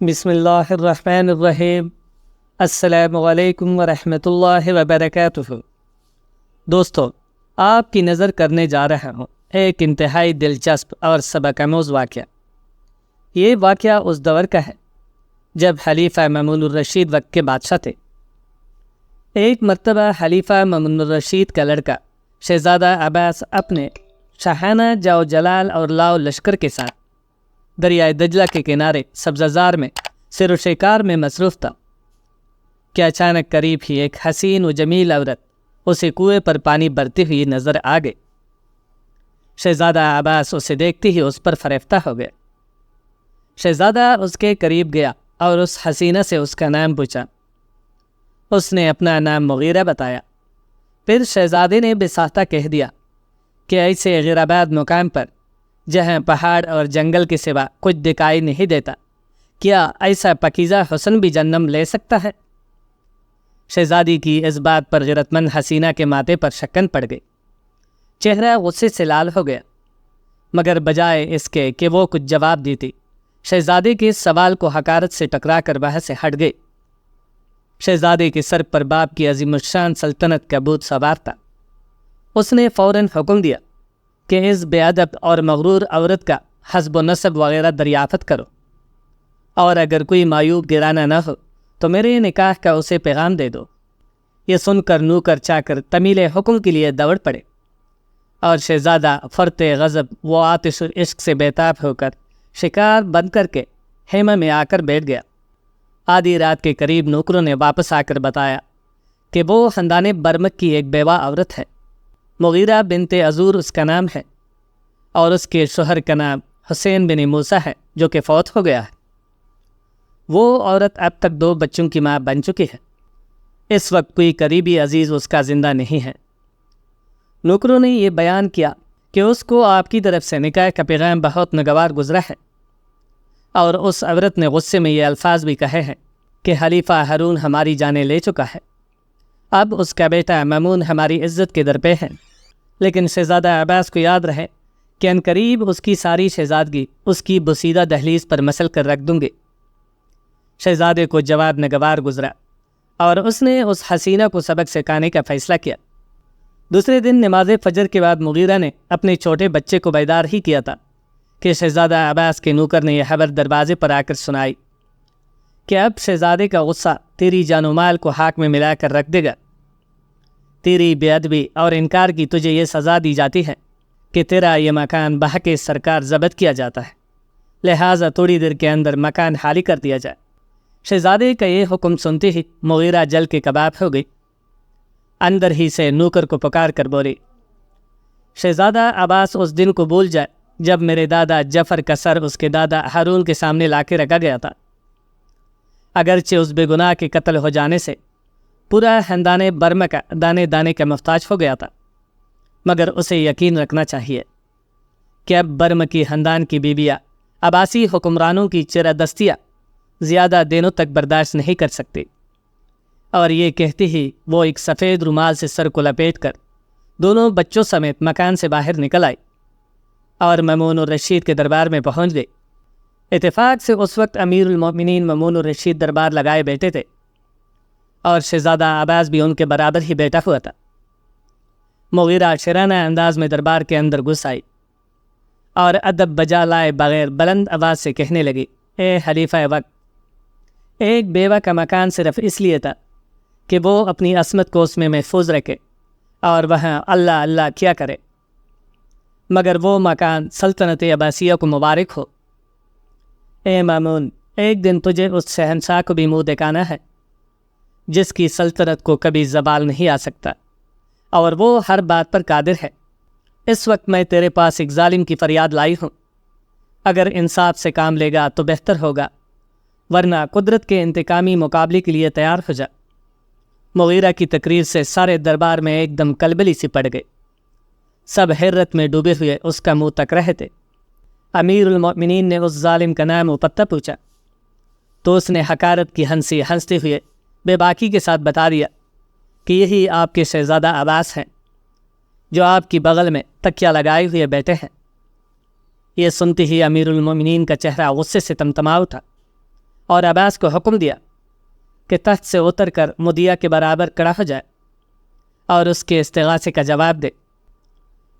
بسم اللہ الرحمن الرحیم۔ السلام علیکم ورحمۃ اللہ وبرکاتہ۔ دوستو، آپ کی نظر کرنے جا رہا ہوں ایک انتہائی دلچسپ اور سبق آموز واقعہ۔ یہ واقعہ اس دور کا ہے جب خلیفہ مامون الرشید وقت کے بادشاہ تھے۔ ایک مرتبہ خلیفہ مامون الرشید کا لڑکا شہزادہ عباس اپنے شاہانہ جاؤ جلال اور لاؤ لشکر کے ساتھ دریائے دجلہ کے کنارے سبززار میں سیر و شکار میں مصروف تھا کہ اچانک قریب ہی ایک حسین و جمیل عورت اسے کنویں پر پانی بھرتی ہوئی نظر آ گئی۔ شہزادہ عباس اسے دیکھتے ہی اس پر فریفتہ ہو گیا۔ شہزادہ اس کے قریب گیا اور اس حسینہ سے اس کا نام پوچھا۔ اس نے اپنا نام مغیرہ بتایا۔ پھر شہزادے نے بساختہ کہہ دیا کہ ایسے غیرآباد مقام پر جہاں پہاڑ اور جنگل کے سوا کچھ دکھائی نہیں دیتا، کیا ایسا پاکیزہ حسن بھی جنم لے سکتا ہے؟ شہزادی کی اس بات پر غیرت مند حسینہ کے ماتھے پر شکن پڑ گئی۔ چہرہ غصے سے لال ہو گیا، مگر بجائے اس کے کہ وہ کچھ جواب دیتی، شہزادے کے سوال کو حقارت سے ٹکرا کر وہاں سے ہٹ گئی۔ شہزادے کے سر پر باپ کی عظیم الشان سلطنت کا بوت سوار تھا۔ اس نے فوراً حکم دیا کہ اس بے ادب اور مغرور عورت کا حسب و نسب وغیرہ دریافت کرو، اور اگر کوئی معیوب گرانہ نہ ہو تو میرے نکاح کا اسے پیغام دے دو۔ یہ سن کر نوکر چاکر تمیل حکم کے لیے دوڑ پڑے، اور شہزادہ فرط غضب و آتش عشق سے بیتاب ہو کر شکار بند کر کے خیمہ میں آ کر بیٹھ گیا۔ آدھی رات کے قریب نوکروں نے واپس آ کر بتایا کہ وہ خاندان برمک کی ایک بیوہ عورت ہے، مغیرہ بنت عزور اس کا نام ہے، اور اس کے شوہر کا نام حسین بن موسیٰ ہے جو کہ فوت ہو گیا ہے۔ وہ عورت اب تک 2 بچوں کی ماں بن چکی ہے۔ اس وقت کوئی قریبی عزیز اس کا زندہ نہیں ہے۔ نوکروں نے یہ بیان کیا کہ اس کو آپ کی طرف سے نکاح کا پیغام بہت ناگوار گزرا ہے، اور اس عورت نے غصے میں یہ الفاظ بھی کہے ہیں کہ خلیفہ ہارون ہماری جانیں لے چکا ہے، اب اس کا بیٹا مامون ہماری عزت کے در پہ ہے۔ لیکن شہزادہ عباس کو یاد رہے کہ عنقریب اس کی ساری شہزادگی اس کی بسیدہ دہلیز پر مسل کر رکھ دوں گے۔ شہزادے کو جواب ناگوار گزرا، اور اس نے اس حسینہ کو سبق سکھانے کا فیصلہ کیا۔ دوسرے دن نماز فجر کے بعد مغیرہ نے اپنے چھوٹے بچے کو بیدار ہی کیا تھا کہ شہزادہ عباس کے نوکر نے یہ خبر دروازے پر آ کر سنائی کہ اب شہزادے کا غصہ تیری جان و مال کو ہاک میں ملا کر رکھ دے گا۔ تیری بے ادبی اور انکار کی تجھے یہ سزا دی جاتی ہے کہ تیرا یہ مکان بحق سرکار ضبط کیا جاتا ہے، لہٰذا تھوڑی دیر کے اندر مکان خالی کر دیا جائے۔ شہزادے کا یہ حکم سنتے ہی مغیرہ جل کے کباب ہو گئی۔ اندر ہی سے نوکر کو پکار کر بولی، شہزادہ عباس اس دن کو بھول جائے جب میرے دادا جعفر کا سر اس کے دادا ہارون کے سامنے لا کے رکھا گیا تھا۔ اگرچہ اس بے گناہ کے قتل ہو جانے سے پورا خاندان برما کا دانے دانے کا محتاج ہو گیا تھا، مگر اسے یقین رکھنا چاہیے کہ اب برما کی خاندان کی بیویاں عباسی حکمرانوں کی چرادستیاں زیادہ دنوں تک برداشت نہیں کر سکتی۔ اور یہ کہتی ہی وہ ایک سفید رومال سے سر کو لپیٹ کر دونوں بچوں سمیت مکان سے باہر نکل آئی اور مامون الرشید کے دربار میں پہنچ گئی۔ اتفاق سے اس وقت امیر المؤمنین مامون الرشید دربار لگائے بیٹھے تھے، اور شہزادہ عباس بھی ان کے برابر ہی بیٹھا ہوا تھا۔ مغیرہ شرانہ انداز میں دربار کے اندر گھس آئی اور ادب بجا لائے بغیر بلند آواز سے کہنے لگی، اے خلیفہ وقت، ایک بیوہ کا مکان صرف اس لیے تھا کہ وہ اپنی عصمت کو اس میں محفوظ رکھے اور وہاں اللہ اللہ کیا کرے، مگر وہ مکان سلطنت عباسیہ کو مبارک ہو۔ اے مامون، ایک دن تجھے اس شہنشاہ کو بھی منہ دکھانا ہے جس کی سلطنت کو کبھی زوال نہیں آ سکتا، اور وہ ہر بات پر قادر ہے۔ اس وقت میں تیرے پاس ایک ظالم کی فریاد لائی ہوں، اگر انصاف سے کام لے گا تو بہتر ہوگا، ورنہ قدرت کے انتقامی مقابلے کے لیے تیار ہو جا۔ مغیرہ کی تقریر سے سارے دربار میں ایک دم کلبلی سی پڑ گئی۔ سب حیرت میں ڈوبے ہوئے اس کا منہ تک رہے تھے۔ امیر المؤمنین نے اس ظالم کا نام و پتہ پوچھا تو اس نے حقارت کی ہنسی ہنستے ہوئے بے باکی کے ساتھ بتا دیا کہ یہی آپ کے شہزادہ عباس ہیں جو آپ کی بغل میں تکیہ لگائے ہوئے بیٹھے ہیں۔ یہ سنتے ہی امیر المؤمنین کا چہرہ غصے سے تمتما اٹھا اور عباس کو حکم دیا کہ تخت سے اتر کر مدعا کے برابر کھڑا ہو جائے اور اس کے استغاثے کا جواب دے۔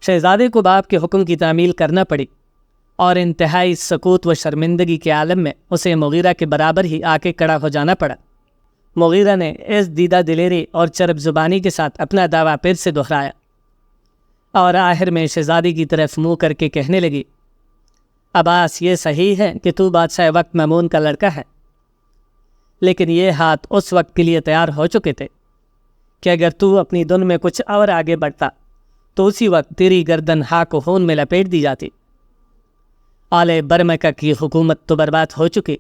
شہزادے کو باپ کے حکم کی تعمیل کرنا پڑی اور انتہائی سکوت و شرمندگی کے عالم میں اسے مغیرہ کے برابر ہی آ کے کھڑا ہو جانا پڑا۔ مغیرہ نے اس دیدہ دلیری اور چرب زبانی کے ساتھ اپنا دعویٰ پھر سے دہرایا اور آخر میں شہزادی کی طرف منہ کر کے کہنے لگی، عباس، یہ صحیح ہے کہ تو بادشاہ وقت مامون کا لڑکا ہے، لیکن یہ ہاتھ اس وقت کے لیے تیار ہو چکے تھے کہ اگر تو اپنی دن میں کچھ اور آگے بڑھتا تو اسی وقت تیری گردن خاک و خون میں لپیٹ دی جاتی۔ آل برمکہ کی حکومت تو برباد ہو چکی،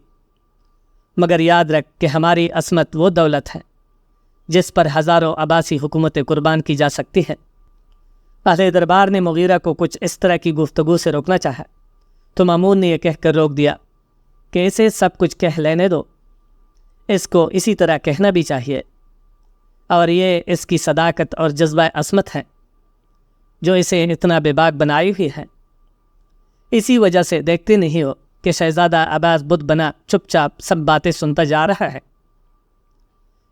مگر یاد رکھ کہ ہماری عصمت وہ دولت ہے جس پر ہزاروں عباسی حکومتیں قربان کی جا سکتی ہیں۔ اہل دربار نے مغیرہ کو کچھ اس طرح کی گفتگو سے روکنا چاہا تو مامون نے یہ کہہ کر روک دیا کہ اسے سب کچھ کہہ لینے دو، اس کو اسی طرح کہنا بھی چاہیے، اور یہ اس کی صداقت اور جذبہ عصمت ہے جو اسے اتنا بے باک بنائی ہوئی ہے۔ اسی وجہ سے دیکھتے نہیں ہو کہ شہزادہ عباس بت بنا چپ چاپ سب باتیں سنتا جا رہا ہے۔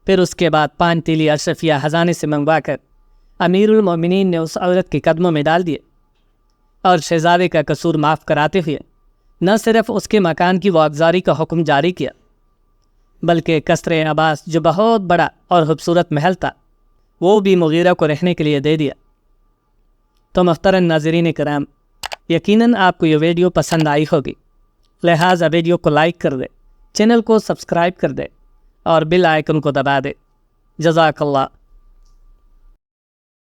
پھر اس کے بعد 5 تیلی اشرفیہ خزانے سے منگوا کر امیر المومنین نے اس عورت کے قدموں میں ڈال دیے اور شہزادے کا قصور معاف کراتے ہوئے نہ صرف اس کے مکان کی واگزاری کا حکم جاری کیا، بلکہ قصر عباس جو بہت بڑا اور خوبصورت محل تھا وہ بھی مغیرہ کو رہنے کے لیے دے دیا۔ تو محترم ناظرین کرام، یقیناً آپ کو یہ ویڈیو پسند آئی ہوگی، لہٰذا ویڈیو کو لائک کر دے، چینل کو سبسکرائب کر دے اور بیل آئیکن کو دبا دے۔ جزاک اللہ۔